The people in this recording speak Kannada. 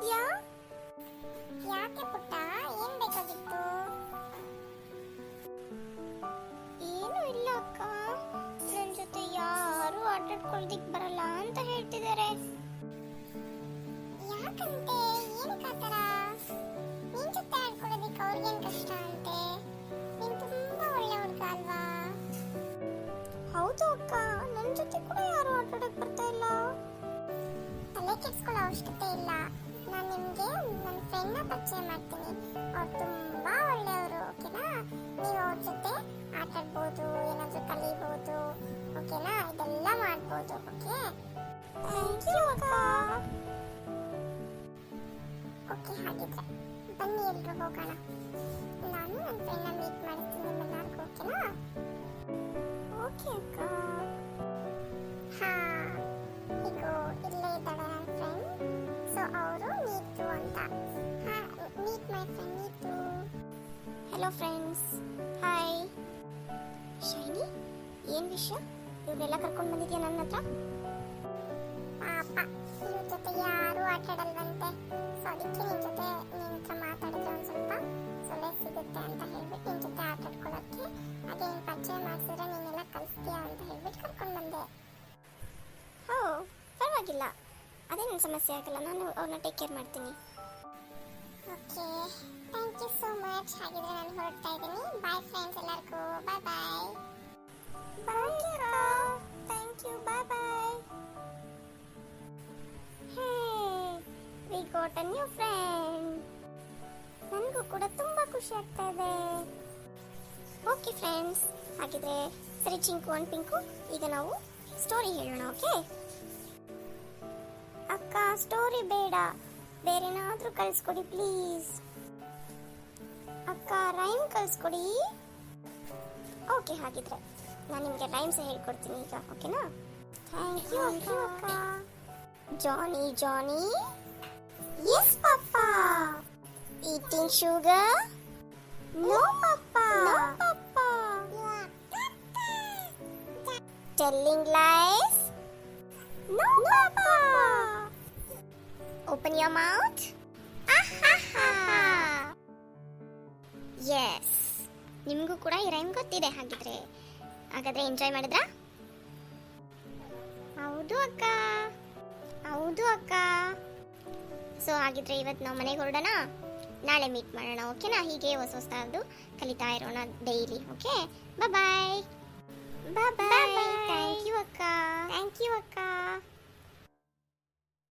ಇದೆಯಾ? ಯಾಕೆ ಪುಟ್ಟ, ಏನ್ ಬೇಕಾಗಿತ್ತು? ಏನು ಇಲ್ಲ ಅಕ್ಕ, ನನ್ನ ಜೊತೆ ಯಾರು ಆಟಾಡ್ಕೊಳ್ದಿಕ್ ಬರಲ್ಲ ಅಂತ ಹೇಳ್ತಿದ್ದಾರೆ. ಯಾಕಂತೆ? ಏನಕ್ಕೆ ಆತರ? ನಿನ್ ಜೊತೆ ಆಡ್ಕೊಳ್ಳೋದಿಕ್ಕೆ ಅವ್ರಿಗೇನ್ ಕಷ್ಟ ಅಂತೆ? ನೀನ್ ತುಂಬಾ ಒಳ್ಳೆ ಹುಡುಗ ಅಲ್ವಾ? ಹೌದು ಅಕ್ಕ, ನನ್ನ ಜೊತೆ ಕೂಡ ಯಾರು ಆಟಾಡಕ್ ಬರ್ತಾ ಇಲ್ಲ. ತಲೆ ಕೆಡ್ಸ್ಕೊಳ್ಳೋ ಅವಶ್ಯಕತೆ ಇಲ್ಲ. ನಾನು ನಿಮ್ಗೆ ನನ್ನ ಫ್ರೆಂಡ್ನ ಪರಿಚಯ ಮಾಡ್ತೀನಿ. ಅವ್ರು ತುಂಬಾ ಒಳ್ಳೆಯವರು, ಓಕೆನಾ? ನೀವು ಅವ್ರ ಜೊತೆ ಆಟಾಡ್ಬೋದು, ಏನಾದ್ರೂ ಕಲಿಬಹುದು, ಓಕೆನಾ? ಇದೆಲ್ಲ ಮಾಡ್ಬೋದು, ಓಕೆ? ಥ್ಯಾಂಕ್ ಯು ಅಕ್ಕ. ಓಕೆ, ಹಾಗಿದ್ರೆ ಬನ್ನಿ ಎಲ್ರು ಹೋಗೋಣ. ನಾನು ನನ್ನ ಫ್ರೆಂಡ್ನ ಮೀಟ್ ಮಾಡ್ತೀನಿ ನಿಮ್ಮೆಲ್ಲರಿಗೂ, ಓಕೆನಾ? ಓಕೆ ಅಕ್ಕ. ಹಾ, ಹೀಗೋ ಇಲ್ಲೇ ಇದ್ದಾಳೆ ನನ್ನ ಫ್ರೆಂಡ್. ಸೊ ಅವರು ನೀತು ಅಂತ. ಹಾ, meet my friend Neetu. Hello friends, hi. Shiny, ಏನ್ ವಿಷಯ? ಇವರೆಲ್ಲ ಕರ್ಕೊಂಡು ಬಂದಿದ್ಯಾ ನನ್ನ ಹತ್ರ? ಪಾಪ, ಇವ್ರ ಜೊತೆ ಯಾರು ಆಟಾಡಲ್ವಂತೆ. ಸೊ ಅದಕ್ಕೆ ನಿನ್ ಜೊತೆ ನಿನ್ ಹತ್ರ ಮಾತಾಡಿದ್ರೆ ಒಂದು ಸ್ವಲ್ಪ ಸೊಳ್ಳೆ ಸಿಗುತ್ತೆ ಅಂತ ಹೇಳ್ಬಿಟ್ಟು ನಿನ್ ಜೊತೆ ಆಟಾಡ್ಕೊಳ್ಳೋಕ್ಕೆ, ಅದೇನು ಪರಿಚಯ ಮಾಡಿಸಿದ್ರೆ ನೀನೆಲ್ಲ ಕಲಿಸ್ತೀಯಾ ಅಂತ ಹೇಳ್ಬಿಟ್ಟು ಕರ್ಕೊಂಡು ಬಂದೆ. ಹೋ, ಪರವಾಗಿಲ್ಲ, ಅದೇನು ಸಮಸ್ಯೆ ಆಗಲ್ಲ. ನಾನು ಅವ್ರನ್ನ ಟೇಕ್ ಕೇರ್ ಮಾಡ್ತೀನಿ. Okay, thank you so much. ಹಾಗಿದ್ರೆ ನಾನು ಹೊರಡ್ತಾ ಇದ್ದೀನಿ. ಬಾಯ್ ಫ್ರೆಂಡ್ಸ್ ಎಲ್ಲರಿಗೂ. ಬಾಯ್ ಬಾಯ್. ಬಾಯ್ ಅಕ್ಕ. Thank you. Bye bye. Hey, we got a new friend. ನನಗೂ ಕೂಡ ತುಂಬಾ ಖುಷಿ ಆಗ್ತಾ ಇದೆ. ಓಕೆ ಫ್ರೆಂಡ್ಸ್, ಹಾಗಿದ್ರೆ ಸರಿ ಚಿಂಕು ಅಂಡ್ ಪಿಂಕು, ಈಗ ನಾವು ಸ್ಟೋರಿ ಹೇಳೋಣ, ಓಕೆ? ಅಕ್ಕ, ಸ್ಟೋರಿ ಬೇಡ, ಬೇರೆನಾದ್ರೂ ಕಳಿಸ್ಕೊಡಿ ಪ್ಲೀಸ್. ಅಕ್ಕ, ರೈಮ್ ಕಳಿಸ್ಕೊಡಿ. ಓಕೆ, ಹಾಗಿದ್ರೆ ನಾನು ನಿಮಗೆ ರೈಮ್ಸ್ ಹೇಳ್ಕೊಡ್ತೀನಿ ಈಗ, ಓಕೆನಾ? ಥ್ಯಾಂಕ್ ಯು ಅಕ್ಕ. ಜಾನಿ ಜಾನಿ, ಯಸ್ ಪಾಪಾ. ಈಟಿಂಗ್ ಶುಗರ್, ನೋ ಪಾಪಾ. ನೋ ಪಾಪಾ. Telling lies, no papa. Open your mouth. Yes, ನಿಮಗೂ ಕೂಡ ಈ ರೈಮ್ ಗೊತ್ತಿದೆ. ಹಾಗಾದ್ರೆ ಎಂಜಾಯ್ ಮಾಡಿದ್ರಾ? ಹೌದು ಅಕ್ಕ, ಹೌದು ಅಕ್ಕ. ಸೊ ಹಾಗಿದ್ರೆ ಇವತ್ತು ನಾವು ಮನೆಗೆ ಹೊರಡೋಣ, ನಾಳೆ ಮೀಟ್ ಮಾಡೋಣ, ಓಕೆನಾ? ಹೀಗೆ ಹೊಸ ಹೊಸದು ಕಲಿತಾ ಇರೋಣ daily, okay? Bye bye. Bye bye. Thank you ಅಕ್ಕ. ಥ್ಯಾಂಕ್ ಯು ಅಕ್ಕ.